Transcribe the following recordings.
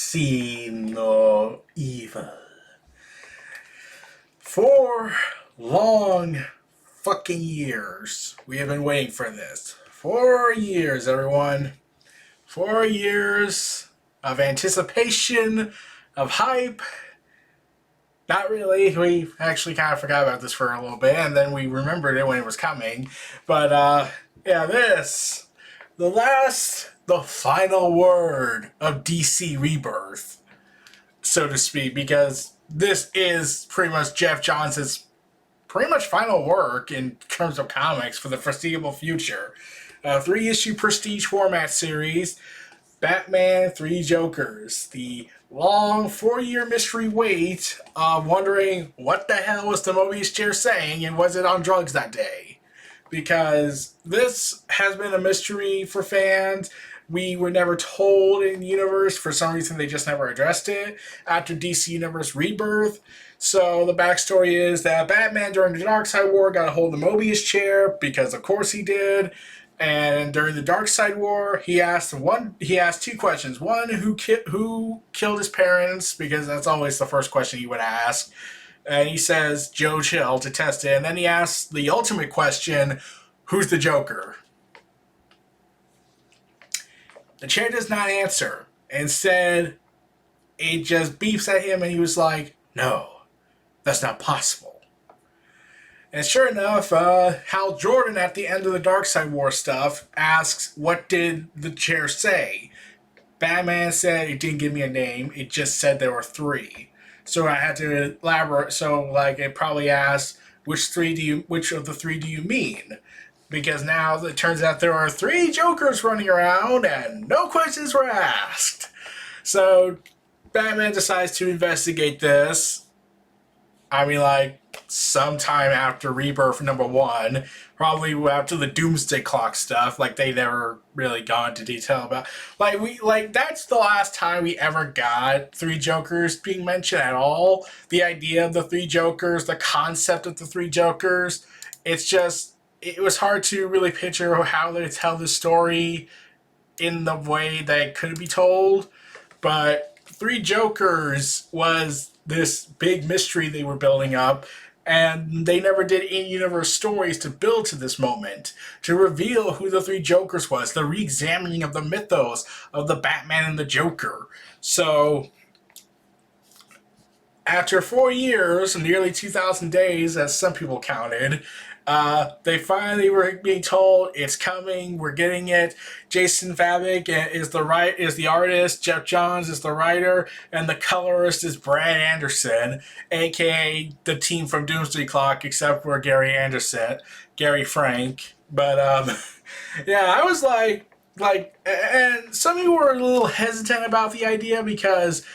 see no evil. For long fucking years, we have been waiting for this. 4 years, everyone. 4 years of anticipation, of hype. Not really. We actually kind of forgot about this for a little bit, and then we remembered it when it was coming. But, this. The final word of DC Rebirth, so to speak, because this is pretty much Jeff Johns' pretty much final work in terms of comics for the foreseeable future. 3-issue prestige format series, Batman 3 Jokers. The long 4-year mystery wait of wondering what the hell was the Mobius chair saying and was it on drugs that day? Because this has been a mystery for fans. We were never told in the universe. For some reason, they just never addressed it after DC Universe Rebirth. So the backstory is that Batman during the Darkseid War got a hold of the Mobius chair, because of course he did. And during the Darkseid War, he asked two questions. One, who killed his parents, because that's always the first question he would ask. And he says Joe Chill to test it. And then he asks the ultimate question, who's the Joker? The chair does not answer. Instead, it just beeps at him and he was like, no, that's not possible. And sure enough, Hal Jordan at the end of the Darkseid War stuff asks, what did the chair say? Batman said it didn't give me a name, it just said there were 3. So I had to elaborate, so it probably asked, which of the 3 do you mean? Because now it turns out there are 3 Jokers running around and no questions were asked. So Batman decides to investigate this. Sometime after Rebirth #1, probably after the Doomsday Clock stuff, they never really gone into detail about. That's the last time we ever got 3 Jokers being mentioned at all. The idea of the 3 Jokers, the concept of the 3 Jokers, it was hard to really picture how they tell the story in the way that it could be told. But 3 Jokers was this big mystery they were building up, and they never did in-universe stories to build to this moment, to reveal who the 3 Jokers was, the re-examining of the mythos of the Batman and the Joker. So, after 4 years, nearly 2,000 days, as some people counted, they finally were being told it's coming. We're getting it. Jason Fabok is the artist. Jeff Johns is the writer, and the colorist is Brad Anderson, aka the team from Doomsday Clock, except for Gary Frank. But yeah, I was and some people were a little hesitant about the idea because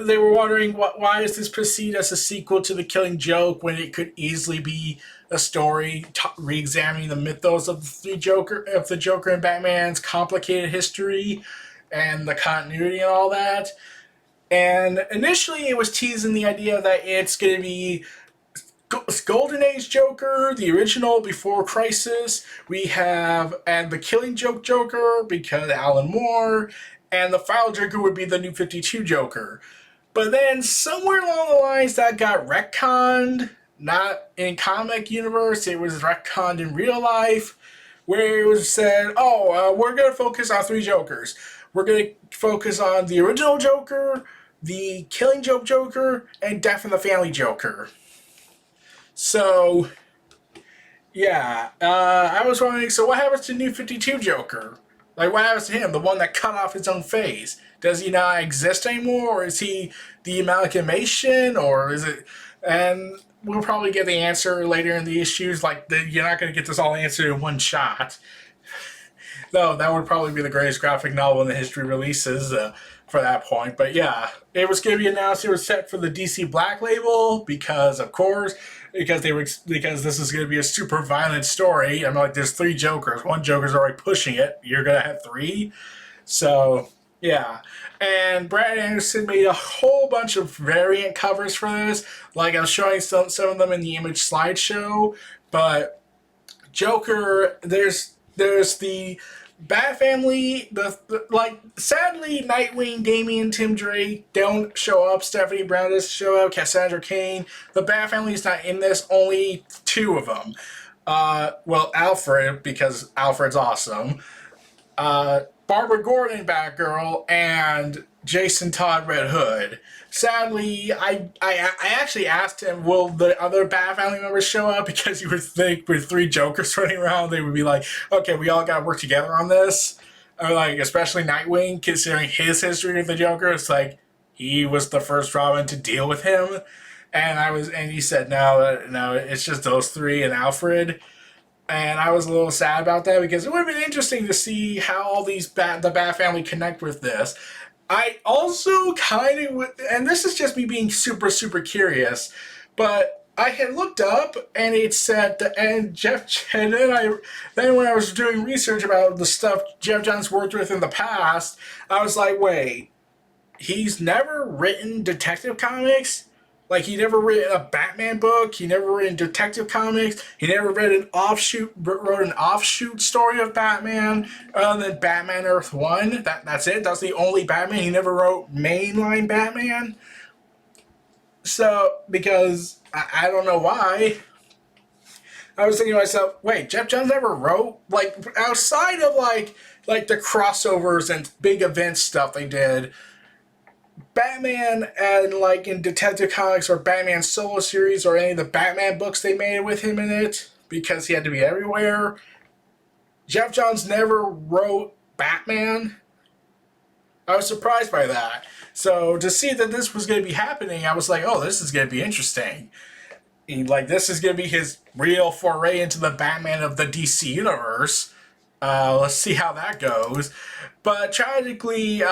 they were wondering why is this perceived as a sequel to The Killing Joke when it could easily be a story re-examining the mythos of the Joker and Batman's complicated history and the continuity and all that. And initially it was teasing the idea that it's going to be Golden Age Joker, the original before Crisis. We have and the Killing Joke Joker because Alan Moore, and the final Joker would be the New 52 Joker. But then somewhere along the lines that got retconned, not in comic universe, it was retconned in real life, where it was said, we're going to focus on 3 Jokers. We're going to focus on the original Joker, the Killing Joke Joker, and Death in the Family Joker. So, yeah, I was wondering, so what happens to New 52 Joker? What happens to him? The one that cut off his own face? Does he not exist anymore? Or is he the amalgamation? Or is it... And we'll probably get the answer later in the issues. You're not going to get this all answered in one shot. Though, that would probably be the greatest graphic novel in the history of releases for that point. But yeah, it was going to be announced it was set for the DC Black Label because, of course... Because this is going to be a super violent story. There's 3 Jokers. One Joker's already pushing it. You're going to have 3? So, yeah. And Brad Anderson made a whole bunch of variant covers for this. I'm showing some of them in the image slideshow. But Joker, there's the Bat Family, sadly, Nightwing, Damian, Tim Drake don't show up. Stephanie Brown doesn't show up. Cassandra Cain. The Bat Family is not in this. Only two of them. Alfred, because Alfred's awesome. Barbara Gordon, Batgirl, and Jason Todd, Red Hood. Sadly, I actually asked him, will the other Bat Family members show up? Because you would think with three Jokers running around, they would be like, okay, we all got to work together on this. Or like, especially Nightwing, considering his history with the Joker, it's like he was the first Robin to deal with him. And he said, no, it's just those three and Alfred. And I was a little sad about that because it would have been interesting to see how all the Bat Family connect with this. I also kind of, and this is just me being super, super curious, but I had looked up and it said, and then when I was doing research about the stuff Jeff Johns worked with in the past, I was like, wait, he's never written Detective Comics? Like, he never written a Batman book. He never written Detective Comics. He never wrote an offshoot story of Batman other than Batman Earth 1. That's it. That's the only Batman. He never wrote mainline Batman. So, because I don't know why. I was thinking to myself, wait, Jeff Johns never wrote? Like, outside of, like the crossovers and big event stuff they did, Batman and like in Detective Comics or Batman solo series or any of the Batman books they made with him in it because he had to be everywhere. Jeff Johns never wrote Batman. I was surprised by that. So to see that this was going to be happening, I was like, oh, this is going to be interesting. And, like, this is going to be his real foray into the Batman of the DC universe. Let's see how that goes. But tragically,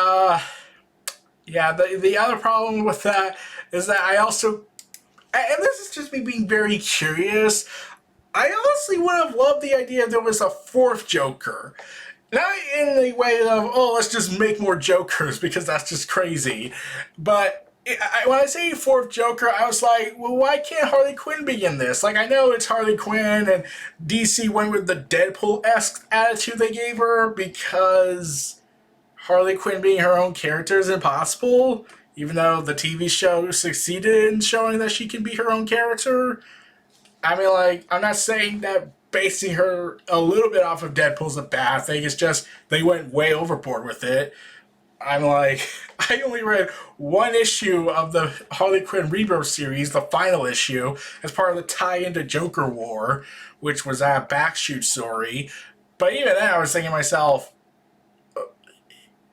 yeah, the other problem with that is that I also, and this is just me being very curious, I honestly would have loved the idea if there was a fourth Joker. Not in the way of, oh, let's just make more Jokers, because that's just crazy. But when I say fourth Joker, I was like, well, why can't Harley Quinn be in this? Like, I know it's Harley Quinn, and DC went with the Deadpool-esque attitude they gave her, because Harley Quinn being her own character is impossible, even though the TV show succeeded in showing that she can be her own character. I mean, like, I'm not saying that basing her a little bit off of Deadpool's a bad thing. It's just they went way overboard with it. I'm like, I only read one issue of the Harley Quinn Rebirth series, the final issue, as part of the tie-in to Joker War, which was a backshoot story. But even then, I was thinking to myself,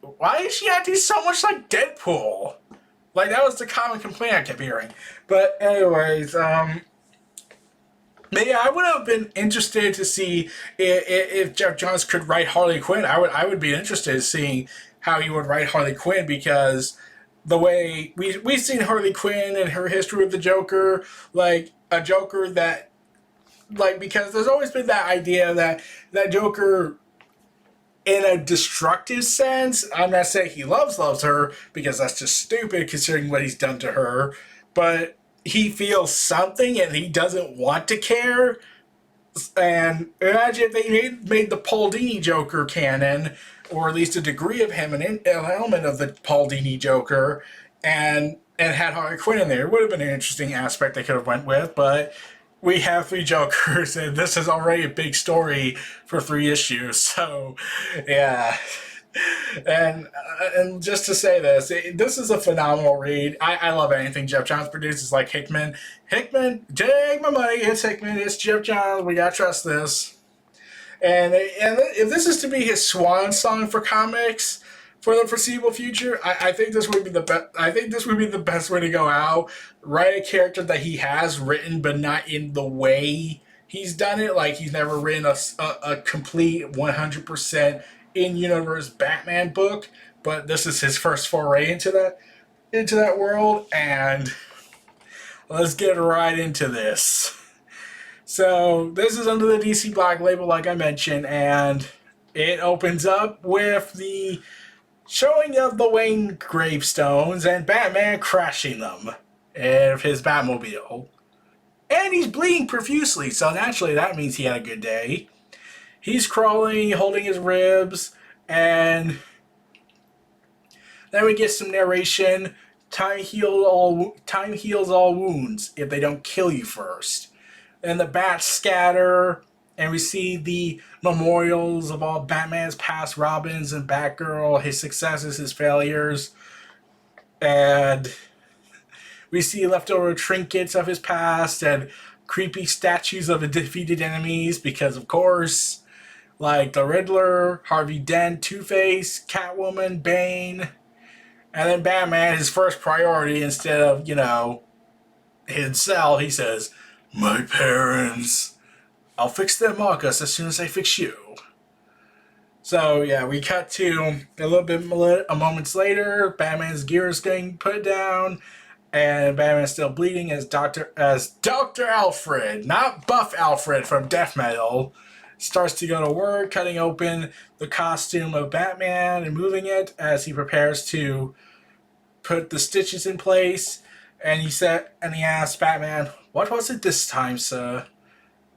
why is she acting so much like Deadpool? Like, that was the common complaint I kept hearing. But anyways, but yeah, I would have been interested to see if Jeff Johns could write Harley Quinn. I would be interested in seeing how he would write Harley Quinn, because the way we've seen Harley Quinn and her history with the Joker, like a Joker that, like, because there's always been that idea that Joker, in a destructive sense, I'm not saying he loves her, because that's just stupid considering what he's done to her, but he feels something and he doesn't want to care. And imagine if they made the Paul Dini Joker canon, or at least a degree of him, an element of the Paul Dini Joker, and had Harley Quinn in there. It would have been an interesting aspect they could have went with, but we have three Jokers, and this is already a big story for 3 issues, so, yeah. And just to say this is a phenomenal read. I love anything Jeff Johns produces, like Hickman. Hickman, take my money, it's Hickman, it's Jeff Johns, we gotta trust this. And if this is to be his swan song for comics for the foreseeable future, I think this would be the best. I think this would be the best way to go out. Write a character that he has written, but not in the way he's done it. Like, he's never written a complete 100% in-universe Batman book, but this is his first foray into that world, and let's get right into this. So, this is under the DC Black label, like I mentioned, and it opens up with the showing of the Wayne gravestones and Batman crashing them in his Batmobile. And he's bleeding profusely, so naturally that means he had a good day. He's crawling, holding his ribs, and then we get some narration. Time heals all wounds if they don't kill you first. And the bats scatter, and we see the memorials of all Batman's past Robins and Batgirl, his successes, his failures, and we see leftover trinkets of his past and creepy statues of defeated enemies because, of course, like the Riddler, Harvey Dent, Two-Face, Catwoman, Bane, and then Batman, his first priority, instead of, himself, he says, "My parents. I'll fix them, Marcus, as soon as I fix you." So, yeah, we cut to a moments later, Batman's gear is getting put down, and Batman's still bleeding as Dr. Alfred, not Buff Alfred from Death Metal, starts to go to work, cutting open the costume of Batman and moving it as he prepares to put the stitches in place. And he asked Batman, "What was it this time, sir?"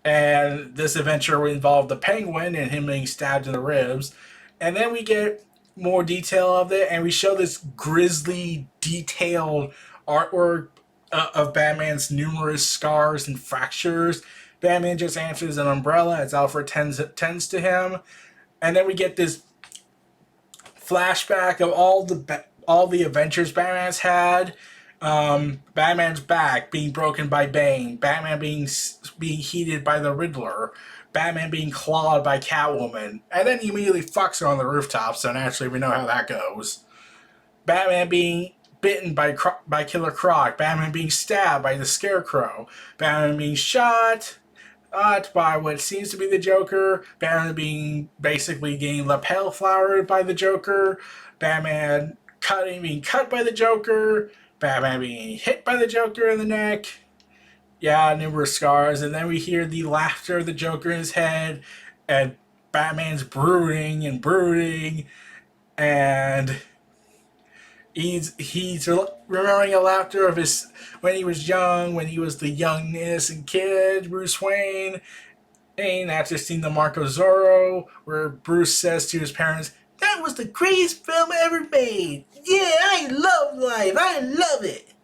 And this adventure involved the Penguin and him being stabbed in the ribs. And then we get more detail of it, and we show this grisly, detailed artwork of Batman's numerous scars and fractures. Batman just answers an umbrella as Alfred tends to him. And then we get this flashback of all the adventures Batman's had. Batman's back being broken by Bane, Batman being heated by the Riddler, Batman being clawed by Catwoman, and then he immediately fucks her on the rooftop, so naturally we know how that goes. Batman being bitten by Killer Croc, Batman being stabbed by the Scarecrow, Batman being shot by what seems to be the Joker, Batman being basically getting lapel flowered by the Joker, Batman being cut by the Joker, Batman being hit by the Joker in the neck. Yeah, numerous scars. And then we hear the laughter of the Joker in his head. And Batman's brooding. And he's remembering a laughter of his when he was young, when he was the young innocent kid, Bruce Wayne. And after seeing the Mark of Zorro, where Bruce says to his parents, "That was the greatest film ever made. Yeah, I love life. I love it."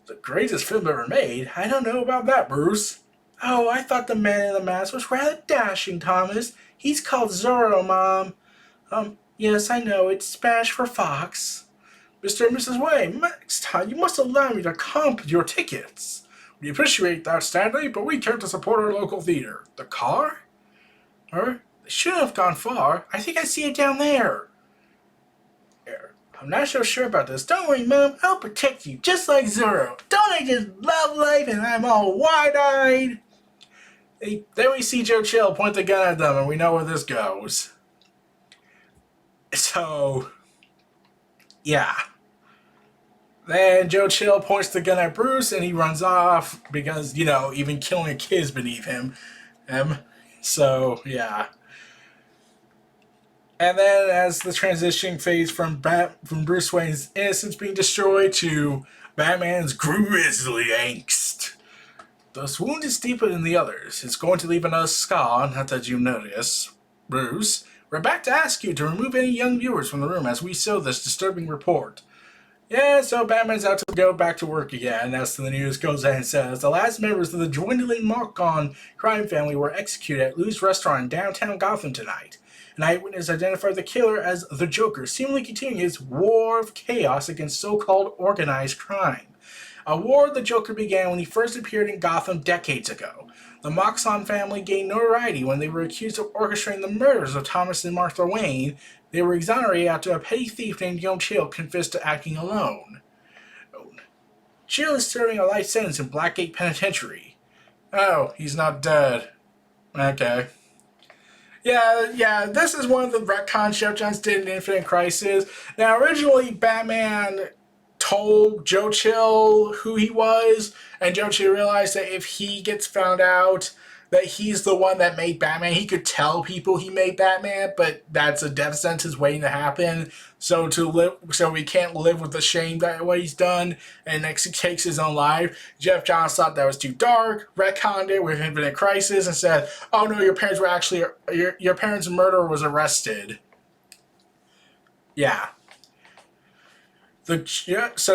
"The greatest film ever made? I don't know about that, Bruce." "Oh, I thought the man in the mask was rather dashing, Thomas. He's called Zorro, Mom." Yes, I know. It's Spanish for fox." "Mr. and Mrs. Wayne, next time you must allow me to comp your tickets. We appreciate that, Stanley, but we came to support our local theater." "The car?" "They shouldn't have gone far. I think I see it down there." "I'm not so sure about this. Don't worry, Mom. I'll protect you, just like Zorro. Don't I just love life and I'm all wide-eyed?" Then we see Joe Chill point the gun at them, and we know where this goes. So, yeah. Then Joe Chill points the gun at Bruce, and he runs off because, even killing a kid is beneath him. So, yeah. And then as the transition fades from Bruce Wayne's innocence being destroyed to Batman's grisly angst. "This wound is deeper than the others. It's going to leave another scar, not that you notice. Bruce, we're back to ask you to remove any young viewers from the room as we show this disturbing report." Yeah, so Batman's out to go back to work again. As the news goes in and says, the last members of the dwindling Marcon crime family were executed at Lou's restaurant in downtown Gotham tonight. An eyewitness identified the killer as the Joker, seemingly continuing his war of chaos against so-called organized crime. A war the Joker began when he first appeared in Gotham decades ago. The Moxon family gained notoriety when they were accused of orchestrating the murders of Thomas and Martha Wayne. They were exonerated after a petty thief named Joe Chill confessed to acting alone. Chill is serving a life sentence in Blackgate Penitentiary. Oh, he's not dead. Okay. Yeah, this is one of the retcons Jeff Johns did in Infinite Crisis. Now, originally, Batman told Joe Chill who he was, and Joe Chill realized that if he gets found out, that he's the one that made Batman. He could tell people he made Batman, but that's a death sentence waiting to happen. So we can't live with the shame that what he's done, and next he takes his own life. Jeff Johns thought that was too dark, retconned it with Infinite Crisis, and said, "Oh no, your parents were actually your parents' murderer was arrested." Yeah. So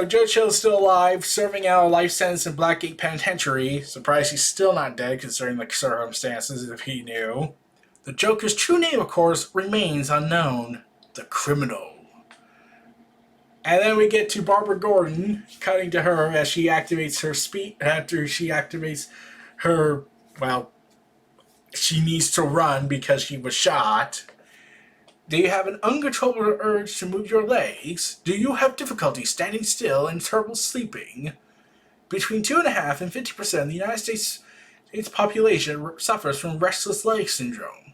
Joe Chill is still alive, serving out a life sentence in Blackgate Penitentiary. Surprised he's still not dead, considering the circumstances, if he knew. The Joker's true name, of course, remains unknown. The Criminal. And then we get to Barbara Gordon, cutting to her as she activates her speed. After she activates her, well, she needs to run because she was shot. Do you have an uncontrollable urge to move your legs? Do you have difficulty standing still and trouble sleeping? Between 2.5% and 50% of the United States population suffers from restless leg syndrome.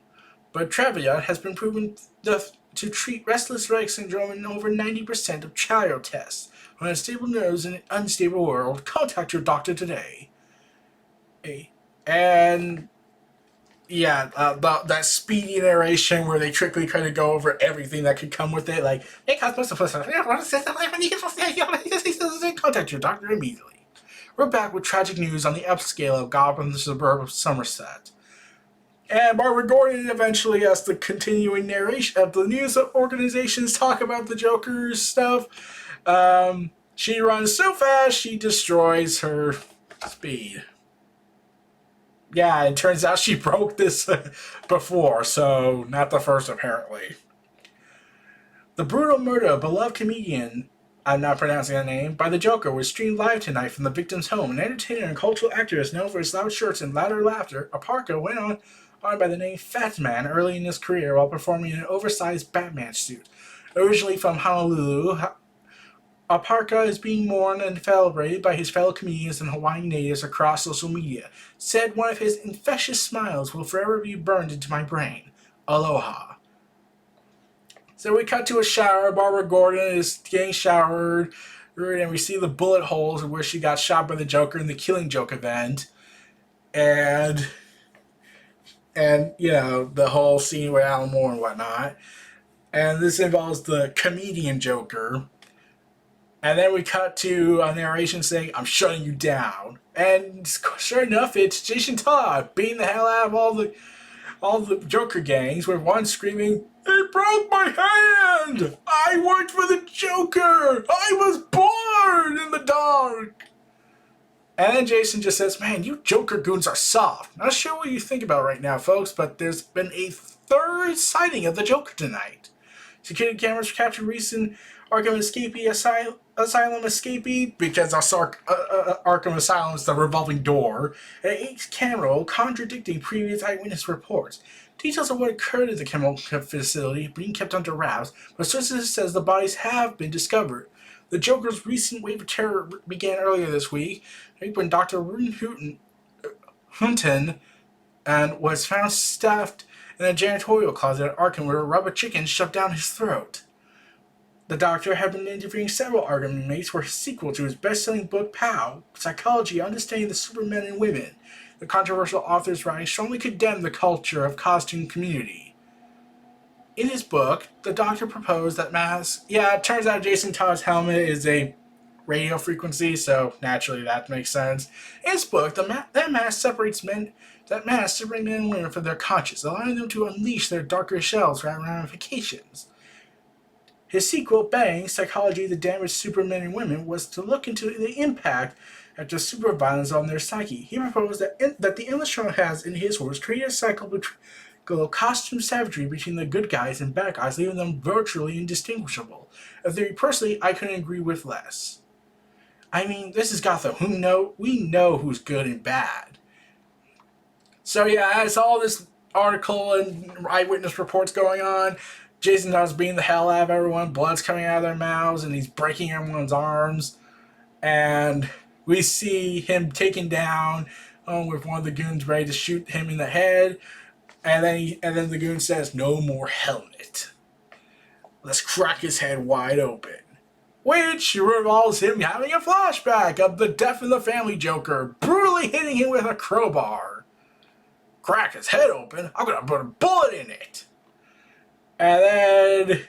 But Treviot has been proven to treat restless leg syndrome in over 90% of child tests. On unstable nerves in an unstable world, contact your doctor today. And yeah, that speedy narration where they trickily kind of go over everything that could come with it, like, hey, contact your doctor immediately. We're back with tragic news on the upscale of Gotham, the suburb of Somerset. And Barbara Gordon eventually has the continuing narration of the news organizations talk about the Joker's stuff. She runs so fast, she destroys her speed. Yeah, it turns out she broke this before, so not the first, apparently. The brutal murder of beloved comedian, I'm not pronouncing that name, by the Joker was streamed live tonight from the victim's home. An entertainer and cultural activist known for his loud shirts and louder laughter, Aparco went on by the name Fat Man early in his career while performing in an oversized Batman suit. Originally from Honolulu, Aparca is being mourned and celebrated by his fellow comedians and Hawaiian natives across social media. Said one of his infectious smiles will forever be burned into my brain. Aloha. So we cut to a shower. Barbara Gordon is getting showered, and we see the bullet holes where she got shot by the Joker in the Killing Joke event. And you know, the whole scene with Alan Moore and whatnot. And this involves the comedian Joker. And then we cut to a narration saying, I'm shutting you down. And sure enough, it's Jason Todd beating the hell out of all the Joker gangs, with one screaming, "He broke my hand! I worked for the Joker! I was born in the dark!" And then Jason just says, man, you Joker goons are soft. Not sure what you think about right now, folks, but there's been a third sighting of the Joker tonight. Security cameras captured recent Arkham escapee asylum escapee, because Arkham Asylum is the revolving door, and each camera contradicting previous eyewitness reports. Details of what occurred at the chemical facility being kept under wraps, but sources says the bodies have been discovered. The Joker's recent wave of terror began earlier this week, when Dr. Hunton and was found stuffed in a janitorial closet at Arkham with a rubber chicken shoved down his throat. The Doctor had been interviewing several Arkham inmates for his sequel to his best-selling book, Pow! Psychology Understanding the Supermen and Women. The controversial author's writing strongly condemned the culture of costume community. In his book, the Doctor proposed that masks... Yeah, it turns out Jason Todd's helmet is a radio frequency, so naturally that makes sense. In his book, that mask separates men and women from their conscience, allowing them to unleash their darker shells rather than ramifications. His sequel, Bang! Psychology the Damaged Supermen and Women, was to look into the impact of the superviolence on their psyche. He proposed that the endless struggle has, in his words, created a cycle of costume savagery between the good guys and bad guys, leaving them virtually indistinguishable. A theory personally I couldn't agree with less. I mean, this is Gotham. We know who's good and bad. So yeah, I saw this article and eyewitness reports going on. Jason Todd's beating the hell out of everyone. Blood's coming out of their mouths, and he's breaking everyone's arms. And we see him taken down with one of the goons ready to shoot him in the head. And then the goon says, "No more helmet. Let's crack his head wide open." Which involves him having a flashback of the Death in the Family Joker brutally hitting him with a crowbar. crack his head open. I'm gonna put a bullet in it. And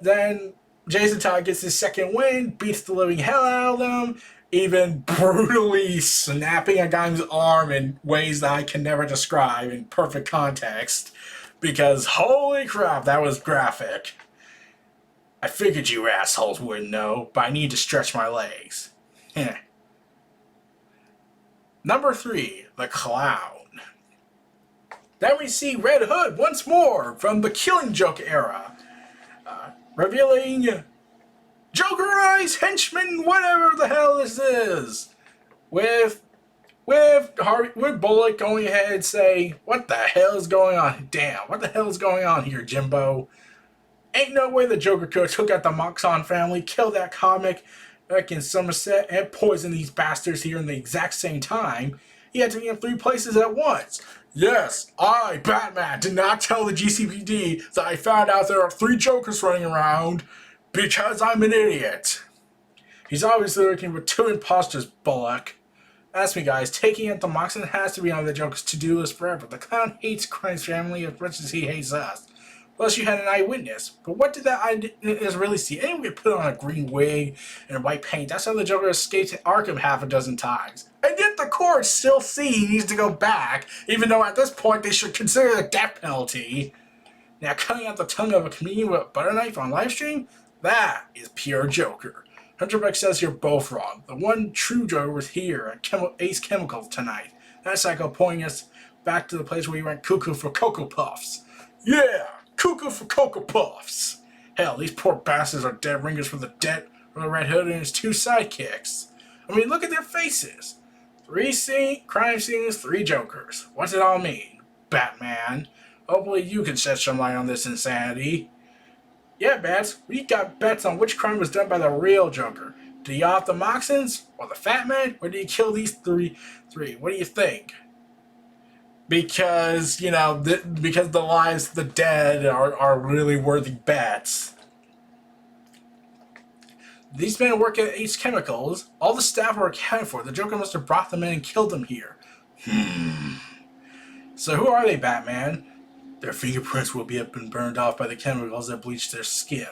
then Jason Todd gets his second win, beats the living hell out of them, even brutally snapping a guy's arm in ways that I can never describe in perfect context. Because holy crap, that was graphic. I figured you assholes wouldn't know, but I need to stretch my legs. Number 3, the Clown. Then we see Red Hood once more from the Killing Joke era. Revealing Joker Eyes Henchman, whatever the hell this is. With Bullock going ahead and say, what the hell is going on? Damn, what the hell is going on here, Jimbo? Ain't no way the Joker could have took out the Moxon family, killed that comic back in Somerset, and poisoned these bastards here in the exact same time. He had to be in 3 places at once. Yes, I, Batman, did not tell the GCPD that I found out there are 3 Jokers running around because I'm an idiot. He's obviously working with 2 imposters, Bullock. Ask me, guys, taking out the Moxon has to be on the Joker's to-do list forever. The Clown hates Quinn's family as much as he hates us. Plus, you had an eyewitness. But what did that eyewitness really see? Anyway, put on a green wig and white paint. That's how the Joker escaped Arkham half a dozen times. And yet the courts still see he needs to go back, even though at this point they should consider the death penalty. Now, cutting out the tongue of a comedian with a butter knife on livestream? That is pure Joker. Hunter Beck says you're both wrong. The one true Joker was here at Ace Chemicals tonight. That psycho pointing us back to the place where he went cuckoo for Cocoa Puffs. Yeah! Cuckoo for Cocoa Puffs. Hell, these poor bastards are dead ringers for the Red Hood and his 2 sidekicks. I mean, look at their faces. 3 crime scenes, 3 Jokers. What's it all mean? Batman. Hopefully you can shed some light on this insanity. Yeah, Bats, we got bets on which crime was done by the real Joker. Did he off the Moxons? Or the Fat Man? Or did he kill these three? What do you think? Because, you know, because the lives of the dead are really worthy bets. These men work at Ace Chemicals. All the staff are accounted for. The Joker must have brought them in and killed them here. So who are they, Batman? Their fingerprints will have been burned off by the chemicals that bleached their skin.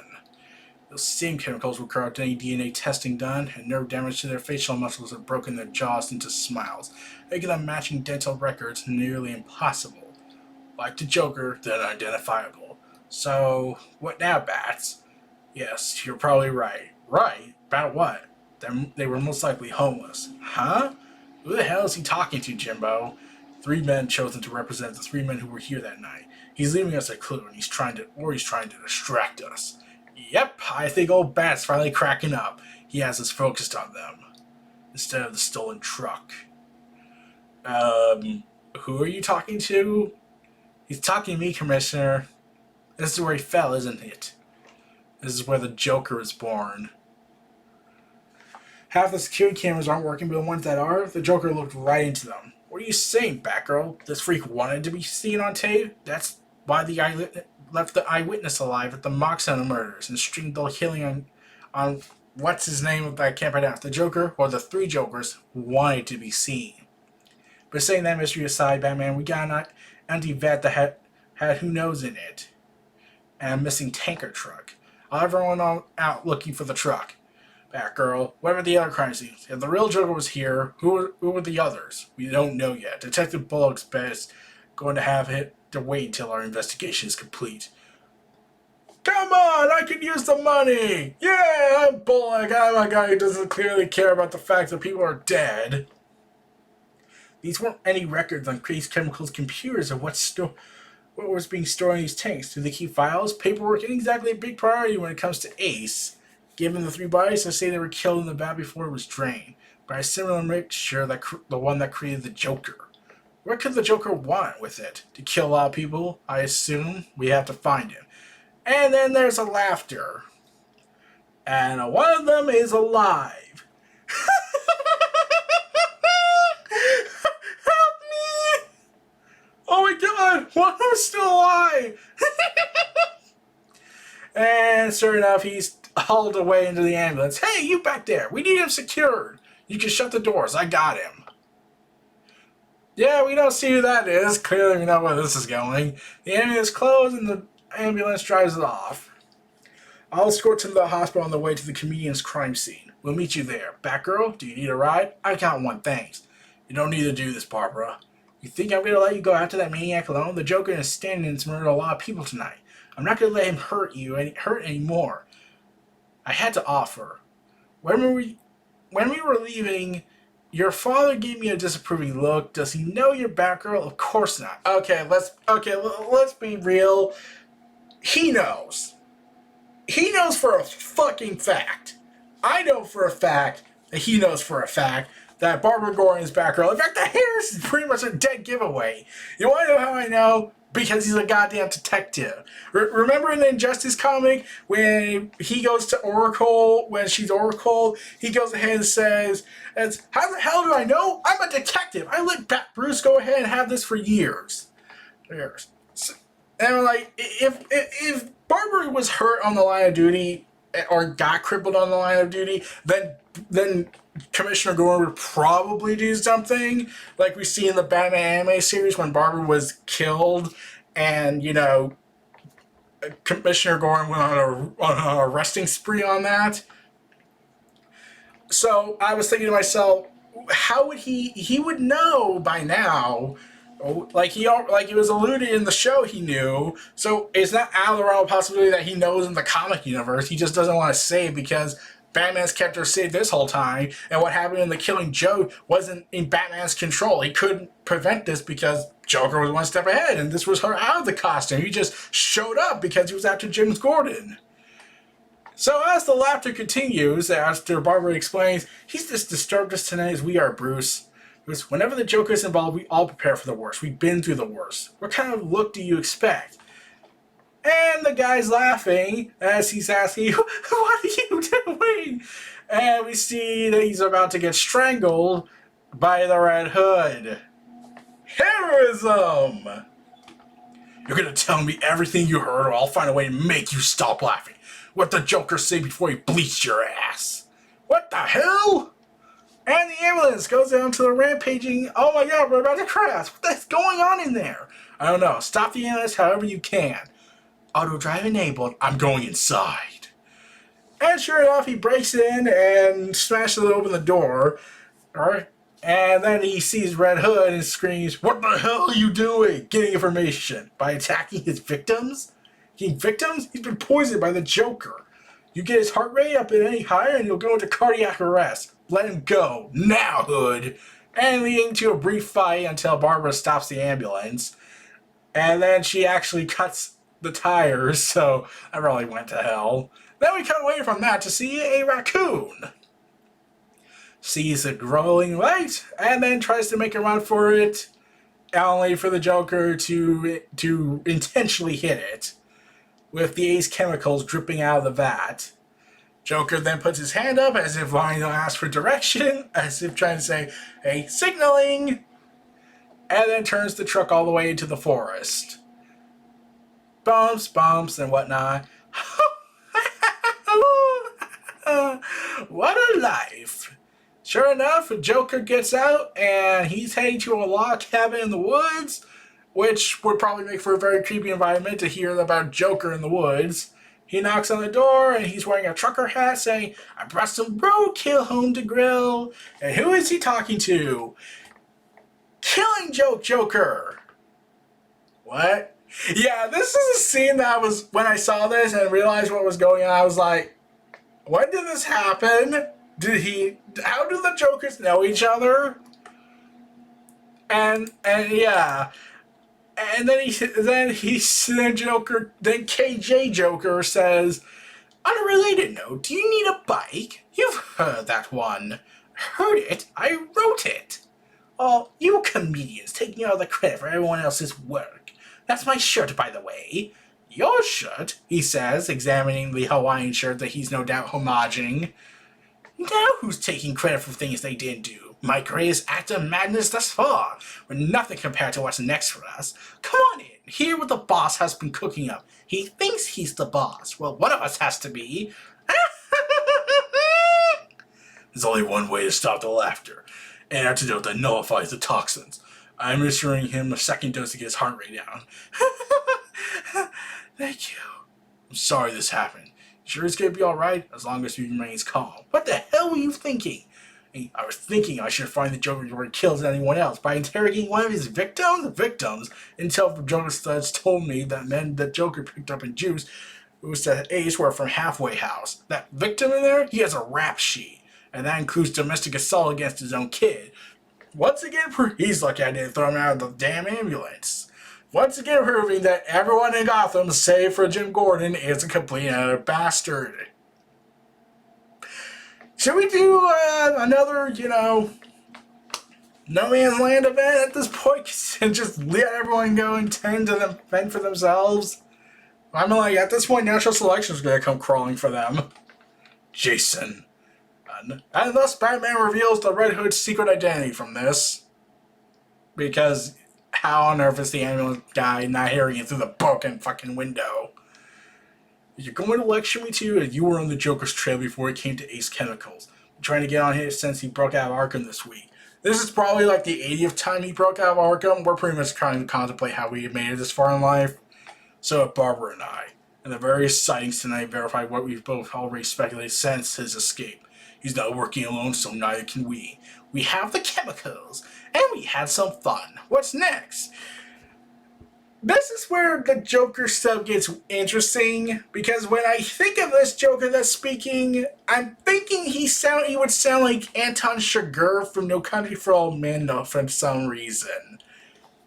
Those same chemicals will corrupt any DNA testing done, and nerve damage to their facial muscles have broken their jaws into smiles, making them matching dental records nearly impossible. Like the Joker, they're unidentifiable. So, what now, Bats? Yes, you're probably right. Right? About what? They were most likely homeless. Huh? Who the hell is he talking to, Jimbo? 3 men chosen to represent the 3 men who were here that night. He's leaving us a clue, and he's trying to distract us. Yep, I think old Bat's finally cracking up. He has us focused on them instead of the stolen truck. Who are you talking to? He's talking to me, Commissioner. This is where he fell, isn't it? This is where the Joker is born. Half the security cameras aren't working, but the ones that are, the Joker looked right into them. What are you saying, Batgirl? This freak wanted to be seen on tape? That's why the guy left the eyewitness alive at the Moxon murders and streamed the killing on what's his name, I can't pronounce, the Joker, or the 3 Jokers who wanted to be seen. But setting that mystery aside, Batman, we got an empty vat that had who knows in it, and a missing tanker truck. I'll have everyone out looking for the truck. Batgirl, what about the other crime scenes? If the real Joker was here, who were the others? We don't know yet. Detective Bullock's best going to have to wait until our investigation is complete. Come on, I can use the money! Yeah, I'm Bullock. I'm a guy who doesn't clearly care about the fact that people are dead. These weren't any records on Ace Chemicals' computers of what was being stored in these tanks. Do they keep files? Paperwork ain't exactly a big priority when it comes to Ace. Given the 3 bodies, I say they were killed in the vat before it was drained, by a similar mixture that the one that created the Joker. What could the Joker want with it? To kill a lot of people, I assume. We have to find him. And then there's a laughter. And one of them is alive. Help me! Oh my god, one of them's still alive! And sure enough, he's hauled away into the ambulance. Hey, you back there! We need him secured! You can shut the doors, I got him. Yeah, we don't see who that is. Clearly we know where this is going. The ambulance closed and the ambulance drives it off. I'll escort to the hospital on the way to the comedian's crime scene. We'll meet you there. Batgirl, do you need a ride? I got one, thanks. You don't need to do this, Barbara. You think I'm gonna let you go after that maniac alone? The Joker is standing and murdered a lot of people tonight. I'm not gonna let him hurt anymore. I had to offer. When we were leaving, your father gave me a disapproving look. Does he know you're Batgirl? Of course not. Let's be real. He knows. He knows for a fucking fact. I know for a fact that he knows for a fact that Barbara Gordon is Batgirl. In fact, the hair is pretty much a dead giveaway. You want to know how I know? Because he's a goddamn detective. Remember in the Injustice comic when he goes to Oracle, when she's Oracle, he goes ahead and says, how the hell do I know? I'm a detective. I let Bruce go ahead and have this for years. And like, if Barbara was hurt on the line of duty or got crippled on the line of duty, then Commissioner Gordon would probably do something like we see in the Batman anime series when Barbara was killed, and Commissioner Gordon went on an arresting spree on that. So I was thinking to myself, how would he would know by now? Like it was alluded in the show, he knew. So it's not out of the realm of possibility that he knows in the comic universe. He just doesn't want to say because Batman's kept her safe this whole time, and what happened in the Killing Joke wasn't in Batman's control. He couldn't prevent this because Joker was one step ahead, and this was her out of the costume. He just showed up because he was after James Gordon. So as the laughter continues, after Barbara explains, he's as disturbed us tonight as we are, Bruce. Because whenever the Joker's involved, we all prepare for the worst. We've been through the worst. What kind of look do you expect? And the guy's laughing as he's asking, what are you doing? And we see that he's about to get strangled by the Red Hood. Heroism! You're gonna tell me everything you heard, or I'll find a way to make you stop laughing. What the Joker say before he bleached your ass? What the hell? And the ambulance goes down to the rampaging. Oh my god, we're about to crash. What the heck's going on in there? I don't know. Stop the ambulance however you can. Auto drive enabled. I'm going inside. And sure enough, he breaks in and smashes open the door. Alright. And then he sees Red Hood and screams, what the hell are you doing? Getting information. By attacking his victims? Getting victims? He's been poisoned by the Joker. You get his heart rate up any higher and he'll go into cardiac arrest. Let him go. Now, Hood. And leading to a brief fight until Barbara stops the ambulance. And then she actually cuts the tires, so that really went to hell. Then we cut away from that to see a raccoon. Sees a glowing light and then tries to make a run for it, only for the Joker to intentionally hit it, with the Ace chemicals dripping out of the vat. Joker then puts his hand up as if wanting to ask for direction, as if trying to say, hey, signaling, and then turns the truck all the way into the forest. Bumps, and whatnot. What a life. Sure enough, Joker gets out, and he's heading to a log cabin in the woods, which would probably make for a very creepy environment to hear about Joker in the woods. He knocks on the door, and he's wearing a trucker hat saying, I brought some roadkill home to grill. And who is he talking to? Killing Joke Joker. What? Yeah, this is a scene that when I saw this and realized what was going on, I was like, when did this happen? How do the Jokers know each other? And yeah. And then KJ Joker says, on a related note, do you need a bike? You've heard that one. Heard it? I wrote it. Oh, you comedians taking all the credit for everyone else's work. That's my shirt, by the way. Your shirt, he says, examining the Hawaiian shirt that he's no doubt homaging. Now who's taking credit for things they didn't do? My greatest act of madness thus far. We're nothing compared to what's next for us. Come on in. Hear what the boss has been cooking up. He thinks he's the boss. Well, one of us has to be. There's only one way to stop the laughter. An antidote that nullifies the toxins. I'm administering him a second dose to get his heart rate down. Thank you. I'm sorry this happened. Sure it's gonna be alright as long as he remains calm. What the hell were you thinking? I was thinking I should find the Joker before he kills anyone else by interrogating one of his victims until the Joker studs told me that men that Joker picked up in Juice who said Ace were from Halfway House. That victim in there, he has a rap sheet. And that includes domestic assault against his own kid. Once again, he's lucky I didn't throw him out of the damn ambulance. Once again proving that everyone in Gotham, save for Jim Gordon, is a complete and utter bastard. Should we do another, No Man's Land event at this point and just let everyone go and tend to fend for themselves? I'm like, at this point, Natural Selection is going to come crawling for them. Jason. And thus, Batman reveals the Red Hood's secret identity from this. Because how on earth is the ambulance guy not hearing it through the broken fucking window? You're going to lecture me too, and you were on the Joker's trail before he came to Ace Chemicals. I'm trying to get on his since he broke out of Arkham this week. This is probably like the 80th time he broke out of Arkham. We're pretty much trying to contemplate how we have made it this far in life. So have Barbara and I. And the various sightings tonight verify what we've both already speculated since his escape. He's not working alone, so neither can we. We have the chemicals, and we had some fun. What's next? This is where the Joker stuff gets interesting, because when I think of this Joker that's speaking, I'm thinking he would sound like Anton Chigurh from No Country for Old Men for some reason.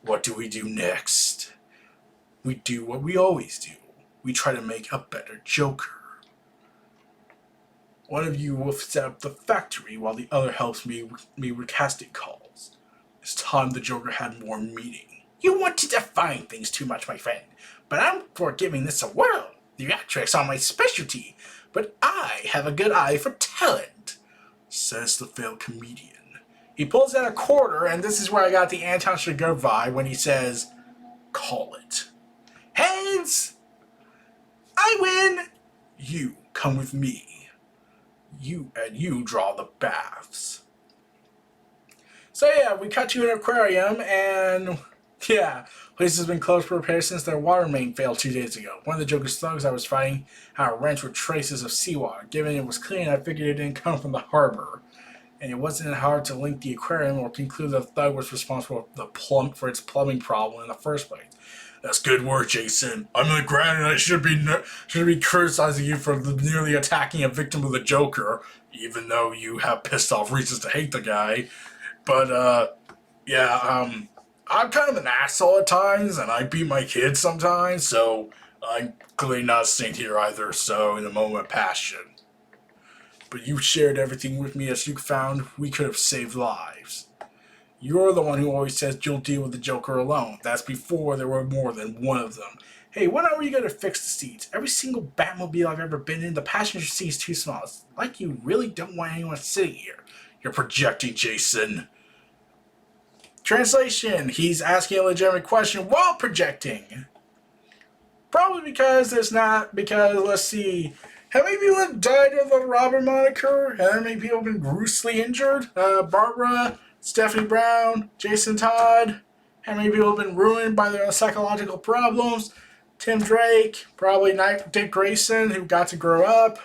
What do we do next? We do what we always do. We try to make a better Joker. One of you will set up the factory while the other helps me with casting calls. It's time the Joker had more meaning. You want to define things too much, my friend, but I'm for giving this a whirl. Theatrics are my specialty, but I have a good eye for talent, says the failed comedian. He pulls out a quarter, and this is where I got the Anton Chigurh vibe when he says, call it. Heads! I win! You come with me. You draw the baths. So yeah, we cut to an aquarium, and yeah, place has been closed for repair since their water main failed 2 days ago. One of the Joker's thugs I was fighting had a wrench with traces of seawater. Given it was clean, I figured it didn't come from the harbor. And it wasn't hard to link the aquarium or conclude that the thug was responsible for its plumbing problem in the first place. That's good work, Jason. I'm the ground and I should be criticizing you for nearly attacking a victim of the Joker, even though you have pissed off reasons to hate the guy. But, I'm kind of an asshole at times, and I beat my kids sometimes, so I'm clearly not a saint here either, so in a moment of passion. But you shared everything with me as you found we could have saved lives. You're the one who always says you'll deal with the Joker alone. That's before there were more than one of them. Hey, when are you going to fix the seats? Every single Batmobile I've ever been in, the passenger seat is too small. It's like you really don't want anyone sitting here. You're projecting, Jason. Translation. He's asking a legitimate question while projecting. Probably because let's see. How many people have died of the Robin moniker? How many people have been gruesomely injured? Barbara, Stephanie Brown, Jason Todd. How many people have been ruined by their own psychological problems? Tim Drake, probably Dick Grayson, who got to grow up.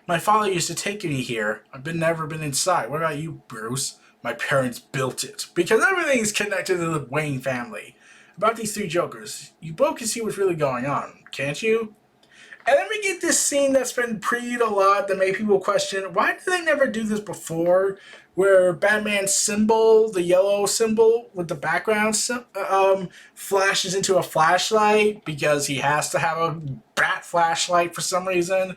My father used to take me here. I've never been inside. What about you, Bruce? My parents built it. Because everything's connected to the Wayne family. About these three Jokers, you both can see what's really going on, can't you? And then we get this scene that's been previewed a lot that made people question, why did they never do this before? Where Batman's symbol, the yellow symbol with the background, flashes into a flashlight because he has to have a bat flashlight for some reason.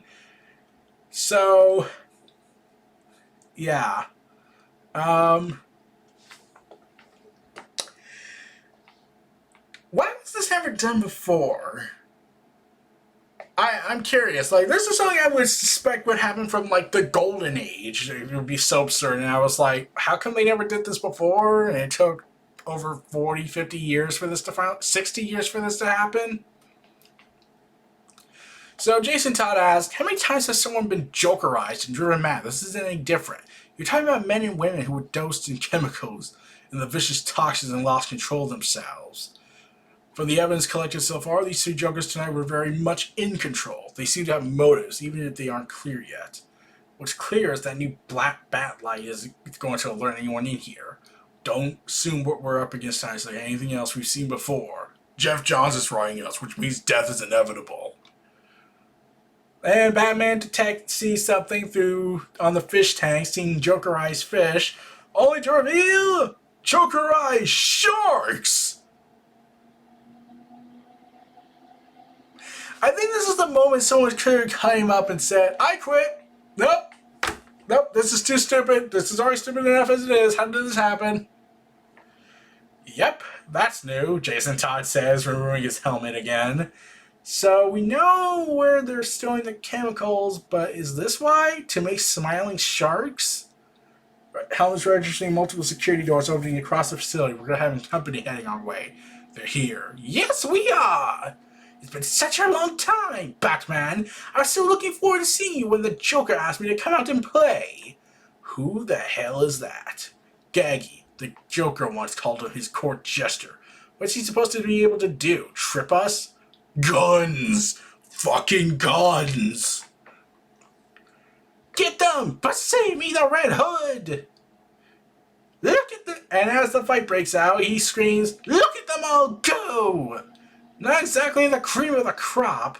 So, yeah. Why was this never done before? I'm curious. Like, this is something I would suspect would happen from, like, the Golden Age. It would be so absurd. And I was like, how come they never did this before? And it took over 40, 50 years for this to 60 years for this to happen? So Jason Todd asked, how many times has someone been Jokerized and driven mad? This isn't any different. You're talking about men and women who were dosed in chemicals. and the vicious toxins and lost control of themselves. From the evidence collected so far, these two Jokers tonight were very much in control. They seem to have motives, even if they aren't clear yet. What's clear is that new black bat light is going to alert anyone in here. Don't assume what we're up against tonight is like anything else we've seen before. Jeff Johns is writing us, which means death is inevitable. And Batman sees something on the fish tank, seeing Jokerized fish, only to reveal Jokerized sharks! I think this is the moment someone could have cut him up and said, I quit! Nope, this is too stupid. This is already stupid enough as it is. How did this happen? Yep, that's new, Jason Todd says, removing his helmet again. So we know where they're storing the chemicals, but is this why? To make smiling sharks? Helmets registering multiple security doors opening across the facility. We're going to have a company heading our way. They're here. Yes, we are! It's been such a long time, Batman. I was still looking forward to seeing you when the Joker asked me to come out and play. Who the hell is that? Gaggy, the Joker once called him his court jester. What's he supposed to be able to do? Trip us? Guns! Fucking guns! Get them! But save me the Red Hood! Look at the... And as the fight breaks out, he screams, look at them all go! Not exactly the cream of the crop.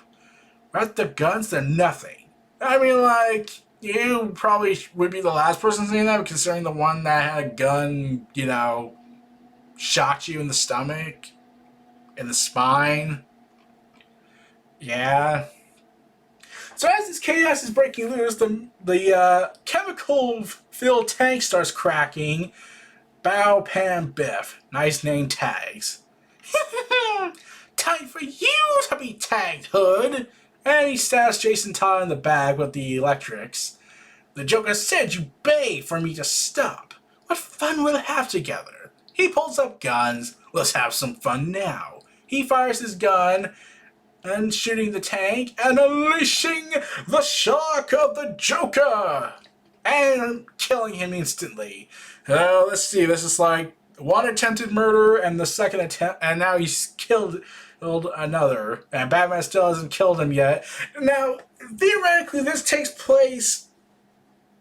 Without the guns, they're nothing. I mean, like, you probably would be the last person saying that, considering the one that had a gun, you know, shot you in the stomach, in the spine. Yeah. So as this chaos is breaking loose, the chemical-filled tank starts cracking. Bow, Pam, Biff. Nice name tags. Time for you to be tagged, Hood! And he stabs Jason Todd in the back with the electrics. The Joker said you begged for me to stop. What fun we'll have together. He pulls up guns. Let's have some fun now. He fires his gun and shooting the tank and unleashing the shock of the Joker and killing him instantly. Let's see, this is like one attempted murder and the second attempt, and now he's killed another, and Batman still hasn't killed him yet. Now, theoretically, this takes place,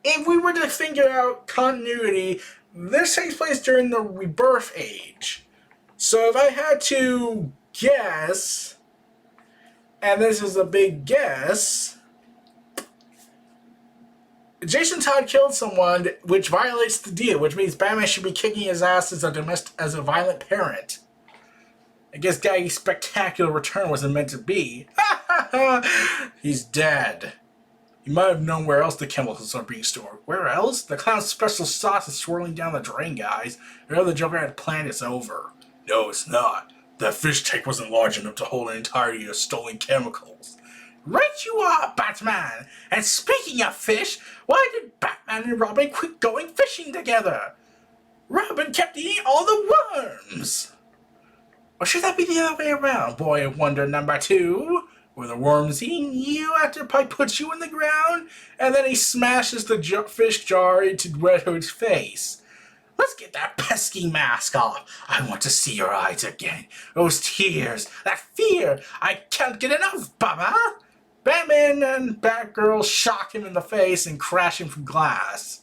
if we were to figure out continuity, this takes place during the Rebirth Age. So if I had to guess, and this is a big guess, Jason Todd killed someone, which violates the deal, which means Batman should be kicking his ass as a violent parent. I guess Gaggy's spectacular return wasn't meant to be. He's dead. He might have known where else the chemicals are being stored. Where else? The clown's special sauce is swirling down the drain, guys. Whatever the Joker had planned is over. No, it's not. That fish tank wasn't large enough to hold an entirety of stolen chemicals. Right you are, Batman! And speaking of fish, why did Batman and Robin quit going fishing together? Robin kept eating all the worms! Or should that be the other way around, boy of wonder number 2? Were the worms eating you after Pike puts you in the ground? And then he smashes the fish jar into Red Hood's face. Let's get that pesky mask off. I want to see your eyes again. Those tears, that fear. I can't get enough, Baba. Batman and Batgirl shock him in the face and crash him from glass.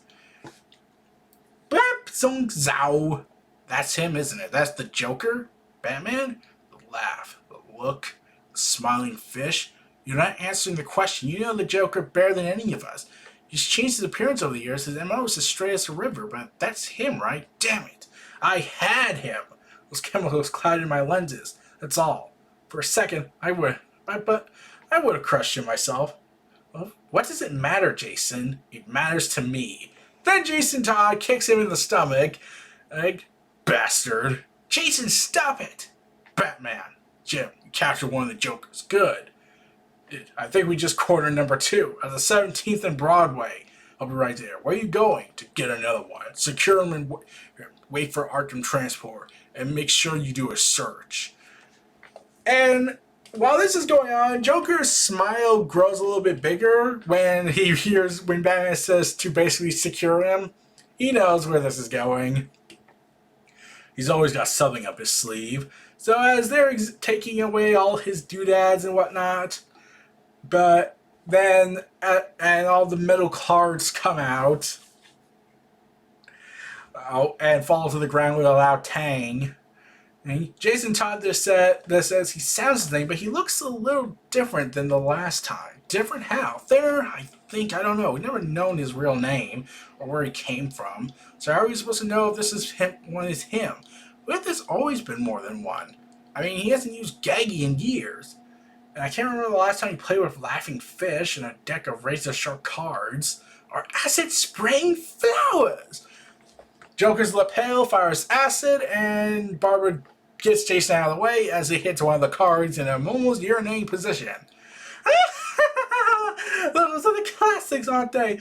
Blap, zong, zow. That's him, isn't it? That's the Joker? Batman? The laugh, the look, the smiling fish. You're not answering the question. You know the Joker better than any of us. He's changed his appearance over the years. His MO is as straight as a river, but that's him, right? Damn it. I had him. Those chemicals clouded my lenses. That's all. For a second, I would have crushed him myself. Well, what does it matter, Jason? It matters to me. Then Jason Todd kicks him in the stomach. Bastard. Jason, stop it! Batman. Jim, you captured one of the Jokers. Good. I think we just cornered number 2 at the 17th and Broadway. I'll be right there. Where are you going? To get another one. Secure him and wait for Arkham Transport. And make sure you do a search. And while this is going on, Joker's smile grows a little bit bigger when when Batman says to basically secure him. He knows where this is going. He's always got something up his sleeve. So as they're taking away all his doodads and whatnot, but then and all the metal cards come out and fall to the ground with a loud tang. And Jason Todd says he sounds the same, but he looks a little different than the last time. Different how? Thinner? I don't know. We've never known his real name or where he came from. So how are we supposed to know if this is him? One is him? But there's always been more than one. I mean, he hasn't used Gaggy in years. And I can't remember the last time he played with Laughing Fish and a deck of razor-sharp cards. Or acid-spraying flowers. Joker's lapel fires acid, and Barbara gets Jason out of the way as he hits one of the cards in an almost urinating position. Those are the classics, aren't they?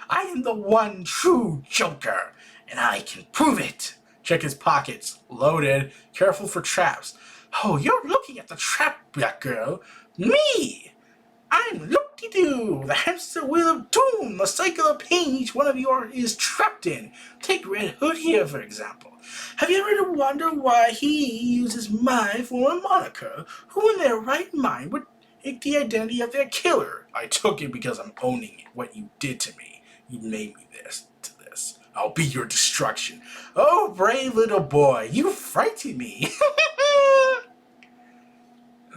I am the one true Joker, and I can prove it. Check his pockets. Loaded. Careful for traps. Oh, you're looking at the trap, black girl. Me! I'm Loop-de-doo, the hamster wheel of doom, the cycle of pain each one of you is trapped in. Take Red Hood here, for example. Have you ever wondered why he uses my former moniker? Who in their right mind would take the identity of their killer? I took it because I'm owning it, what you did to me. You made me this. I'll be your destruction. Oh, brave little boy, you frighten me.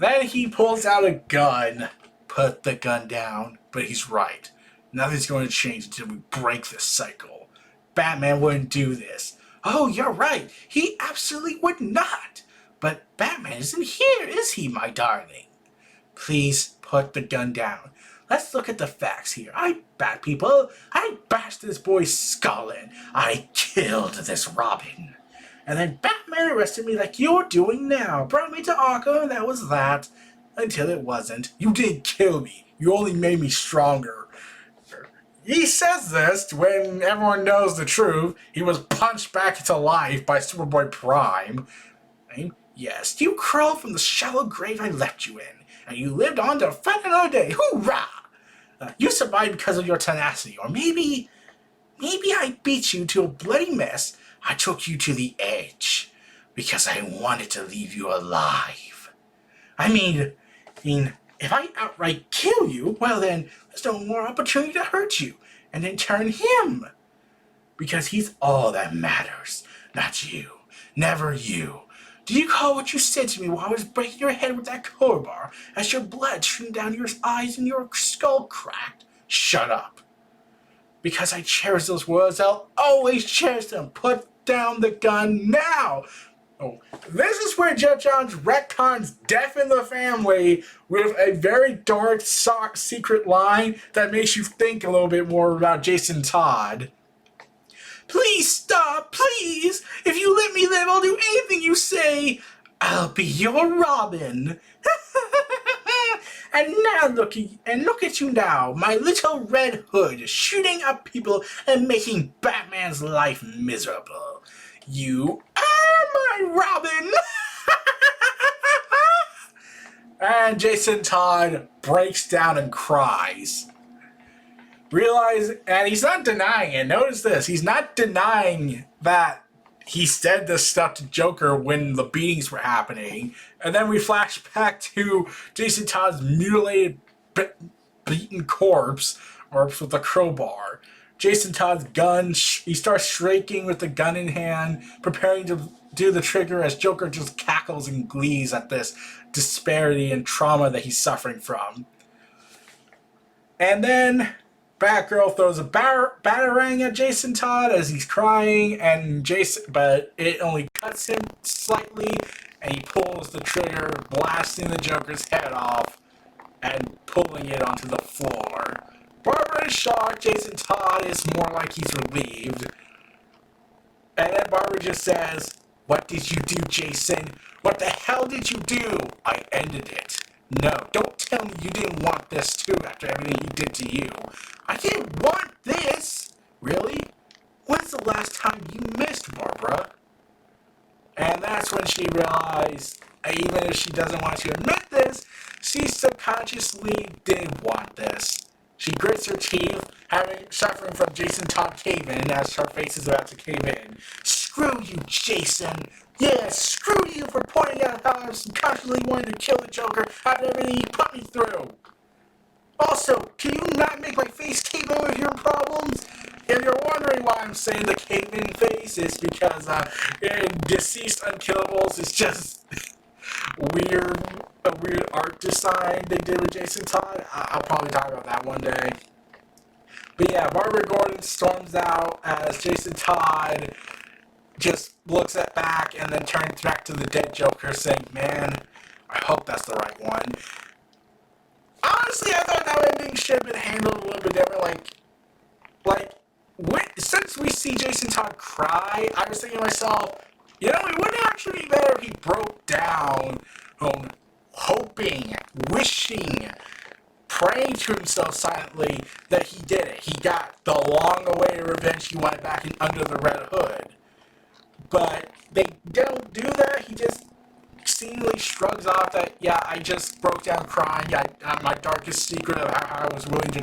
Then he pulls out a gun. Put the gun down. But he's right. Nothing's going to change until we break this cycle. Batman wouldn't do this. Oh, you're right. He absolutely would not. But Batman isn't here, is he, my darling? Please put the gun down. Let's look at the facts here. I bashed this boy's skull in. I killed this Robin. And then Batman arrested me like you're doing now. Brought me to Arkham, and that was that. Until it wasn't. You didn't kill me. You only made me stronger. He says this when everyone knows the truth. He was punched back into life by Superboy Prime. And yes, you crawled from the shallow grave I left you in. And you lived on to fight another day. Hoorah! You survived because of your tenacity. Or maybe I beat you to a bloody mess. I took you to the edge. Because I wanted to leave you alive. I mean, if I outright kill you, well then, there's no more opportunity to hurt you. And then turn him. Because he's all that matters. Not you. Never you. Do you recall what you said to me while I was breaking your head with that crowbar as your blood streamed down your eyes and your skull cracked? Shut up. Because I cherish those words, I'll always cherish them. Put down the gun now. Oh, this is where Jeff Johns retcons Death in the Family with a very dark secret line that makes you think a little bit more about Jason Todd. Please stop, please! If you let me live, I'll do anything you say! I'll be your Robin! And now look at you now, my little Red Hood, shooting up people and making Batman's life miserable. You are my Robin! And Jason Todd breaks down and cries. And he's not denying it. Notice this. He's not denying that he said this stuff to Joker when the beatings were happening. And then we flash back to Jason Todd's mutilated, beaten corpse, or with a crowbar. Jason Todd's gun, he starts shrieking with the gun in hand, preparing to do the trigger as Joker just cackles and glees at this disparity and trauma that he's suffering from. And then Batgirl throws a batarang at Jason Todd as he's crying, but it only cuts him slightly, and he pulls the trigger, blasting the Joker's head off and pulling it onto the floor. Barbara is shocked. Jason Todd is more like he's relieved. And then Barbara just says, "What did you do, Jason? What the hell did you do?" "I ended it." "No, don't tell me you didn't want this too after everything he did to you." "I didn't want this." "Really? When's the last time you missed, Barbara?" And that's when she realized, even if she doesn't want to admit this, she subconsciously did want this. She grits her teeth suffering from Jason Todd cave-in as her face is about to cave in. Screw you, Jason. Yeah, screw you for pointing out how I was subconsciously wanting to kill the Joker after everything he put me through. Also, can you not make my face cave in with your problems? If you're wondering why I'm saying the cave-in face, it's because in Deceased Unkillables, it's just a weird art design they did with Jason Todd. I'll probably talk about that one day. But yeah, Barbara Gordon storms out as Jason Todd just looks at back and then turns back to the dead Joker saying, man, I hope that's the right one. Honestly, I thought that ending should have been handled a little bit different. Since we see Jason Todd cry, I was thinking to myself, it wouldn't actually be better if he broke down, hoping, wishing, praying to himself silently that he did it. He got the long-awaited revenge he wanted back in Under the Red Hood. But they don't do that. He just seemingly shrugs off that, yeah, I just broke down crying. My darkest secret of how I was willing to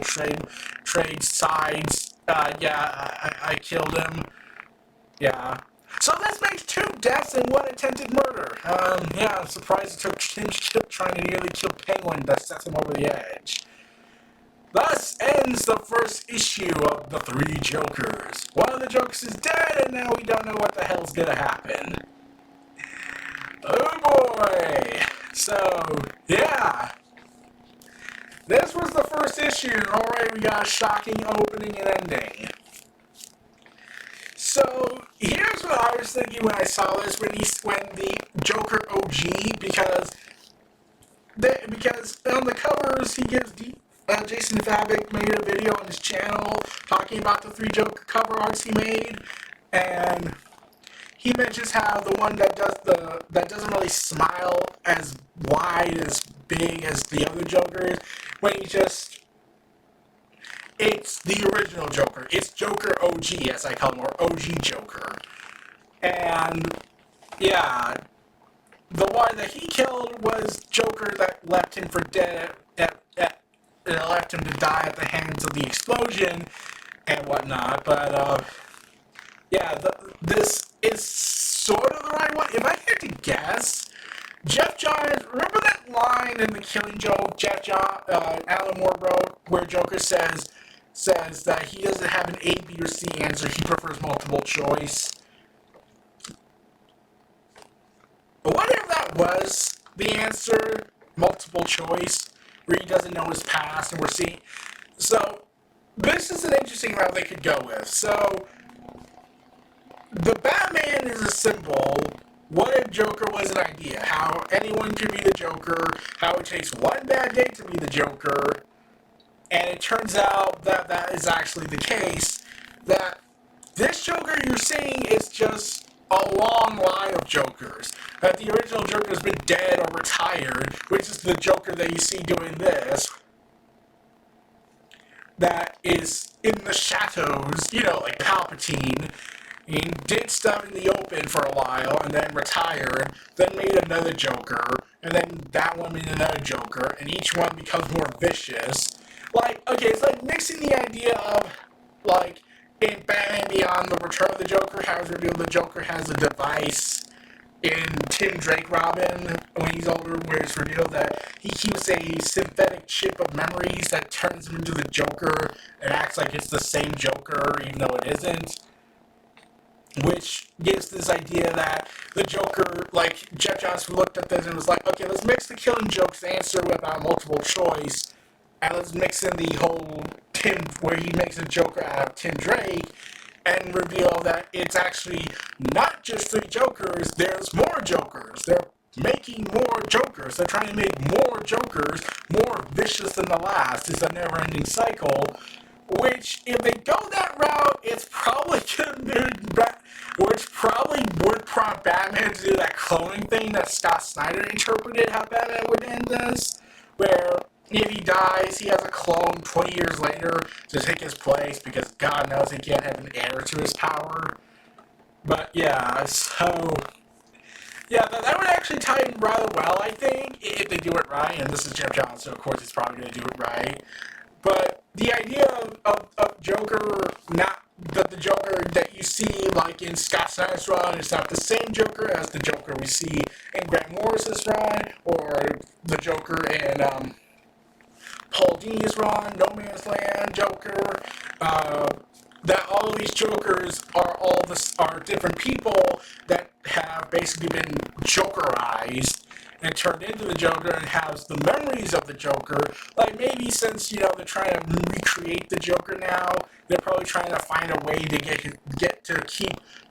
trade sides. I killed him. Yeah. So this makes 2 deaths and 1 attempted murder. I'm surprised it took him trying to nearly kill Penguin that sets him over the edge. Thus ends the first issue of The 3 Jokers. One of the Jokers is dead, and now we don't know what the hell's gonna happen. Oh boy! So, yeah. This was the first issue. Alright, we got a shocking opening and ending. So, here's what I was thinking when I saw this, when the Joker OG, because on the covers, he gives Jason Fabik made a video on his channel talking about the 3 Joker cover arts he made, and he mentions how the one that doesn't really smile as wide, as big as the other Jokers, when it's the original Joker. It's Joker OG, as I call him, or OG Joker. And, yeah, the one that he killed was Joker that left him for dead, left him to die at the hands of the explosion and whatnot. But, yeah, this is sort of the right one. If I had to guess, Jeff Johns, remember that line in The Killing Joke Alan Moore wrote, where Joker says that he doesn't have an A, B, or C answer, he prefers multiple choice? But what if that was the answer, multiple choice, where he doesn't know his past, and we're seeing... So, this is an interesting route they could go with. So, the Batman is a symbol. What if Joker was an idea? How anyone could be the Joker, how it takes one bad day to be the Joker, and it turns out that that is actually the case, that this Joker you're seeing is just a long line of Jokers. That the original Joker has been dead or retired, which is the Joker that you see doing this, that is in the shadows, like Palpatine. He did stuff in the open for a while, and then retired, then made another Joker, and then that one made another Joker, and each one becomes more vicious. It's like mixing the idea of, in Batman Beyond the Return of the Joker, how it's revealed the Joker has a device in Tim Drake Robin, when he's older, where it's revealed that he keeps a synthetic chip of memories that turns him into the Joker, and acts like it's the same Joker, even though it isn't. Which gives this idea that the Joker, Jeff Johns looked at this and was like, okay, let's mix the Killing Joke's answer without multiple choice, and let's mix in the whole where he makes a Joker out of Tim Drake, and reveal that it's actually not just 3 Jokers, there's more Jokers. They're making more Jokers. They're trying to make more Jokers more vicious than the last. It's a never-ending cycle. Which, if they go that route, it's probably which probably would prompt Batman to do that cloning thing that Scott Snyder interpreted how Batman would end this, where if he dies, he has a clone 20 years later to take his place, because God knows he can't have an heir to his power. But yeah, so... yeah, that would actually tie in rather well, I think, if they do it right, and this is Jeff Johns, so of course he's probably going to do it right. But the idea of Joker, not the Joker that you see like in Scott Snyder's run, is not the same Joker as the Joker we see in Grant Morrison's run, or the Joker in Paul Dini's run, No Man's Land Joker. That all of these Jokers are different people that have basically been Jokerized and turned into the Joker and has the memories of the Joker. Like, maybe since, they're trying to recreate the Joker now, they're probably trying to find a way to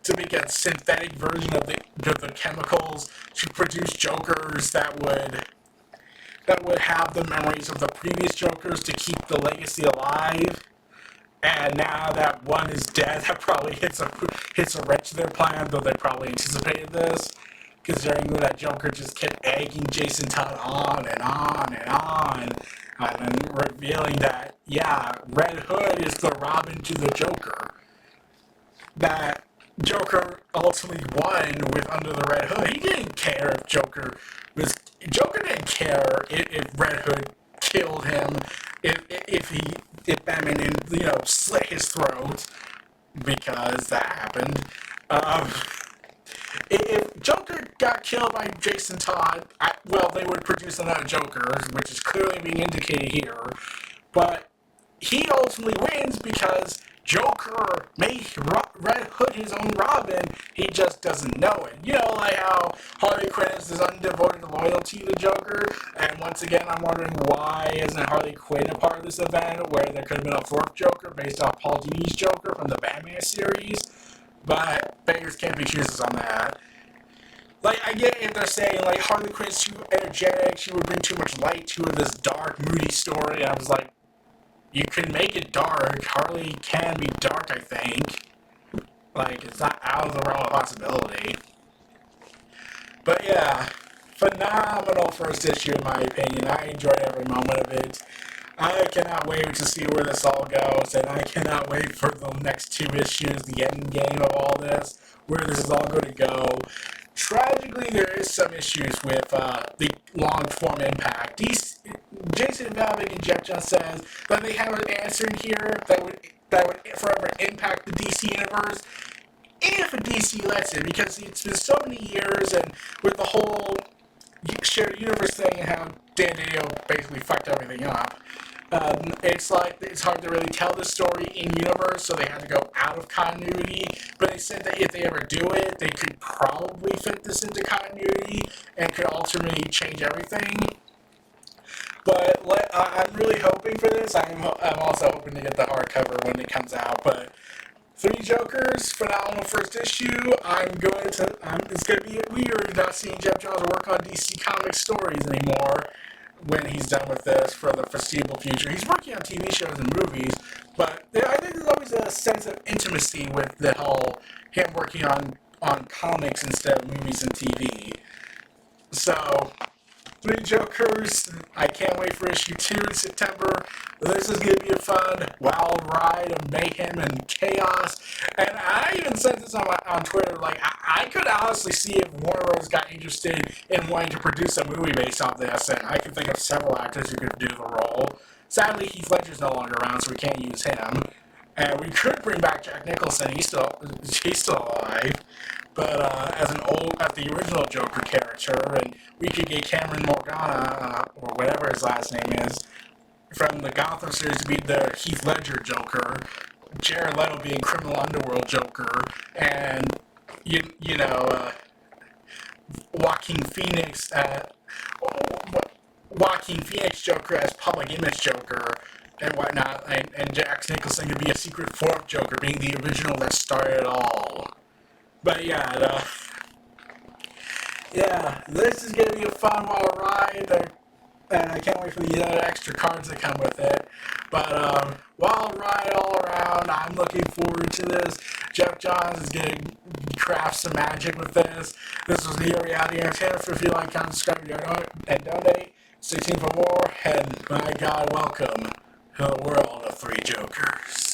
to make a synthetic version of the chemicals to produce Jokers that would have the memories of the previous Jokers to keep the legacy alive. And now that one is dead, that probably hits a wrench to their plan, though they probably anticipated this, considering that Joker just kept egging Jason Todd on and on and on, and then revealing that, yeah, Red Hood is the Robin to the Joker. That Joker ultimately won with Under the Red Hood. He didn't care if Joker didn't care if Red Hood killed him, if Batman didn't, slit his throat, because that happened. If Joker got killed by Jason Todd, they would produce another Joker, which is clearly being indicated here. But he ultimately wins because Joker made Red Hood his own Robin. He just doesn't know it. Like how Harley Quinn is this undevoted loyalty to Joker. And once again, I'm wondering, why isn't Harley Quinn a part of this event, where there could have been a fourth Joker based off Paul Dini's Joker from the Batman series. But beggars can't be choosers on that. Like, I get if they're saying, like, Harley Quinn's too energetic, she would bring too much light to this dark, moody story. I was like, you can make it dark. Harley can be dark, I think. Like, it's not out of the realm of possibility. But yeah, phenomenal first issue in my opinion. I enjoyed every moment of it. I cannot wait to see where this all goes, and I cannot wait for the next two issues, the end game of all this, where this is all going to go. Tragically, there is some issues with the long-form impact. Jason Valvik and Jeff Johns says that they have an answer in here that would forever impact the DC universe, if DC lets it, because it's been so many years, and with the whole shared universe thing and how Dan Didio basically fucked everything up. It's hard to really tell the story in universe, so they had to go out of continuity. But they said that if they ever do it, they could probably fit this into continuity and could ultimately change everything. But I'm really hoping for this. I'm also hoping to get the hardcover when it comes out. But Three Jokers, phenomenal first issue. It's going to be weird not seeing Jeff Johns work on DC Comics stories anymore when he's done with this for the foreseeable future. He's working on TV shows and movies, but I think there's always a sense of intimacy with the whole him working on comics instead of movies and TV. So, Three Jokers, I can't wait for issue 2 in September. This is going to be a fun, wild ride of mayhem and chaos. And I even said this on Twitter, like, I could honestly see if Warner Bros. Got interested in wanting to produce a movie based off this, and I can think of several actors who could do the role. Sadly, Heath Ledger's no longer around, so we can't use him. And we could bring back Jack Nicholson, he's still alive. But as the original Joker character, and we could get Cameron Morgana, or whatever his last name is, from the Gotham series to be the Heath Ledger Joker, Jared Leto being Criminal Underworld Joker, and Joaquin Phoenix Joker as Public Image Joker and whatnot, and Jack Nicholson could be a secret fourth Joker, being the original that started it all. But yeah, this is going to be a fun wild ride, and I can't wait for the extra cards that come with it. But wild ride all around. I'm looking forward to this. Jeff Johns is going to craft some magic with this. This was Neo Reality Entertainment. If you like, comment, subscribe, and donate. 16 for more, and my God, welcome to the world of Three Jokers.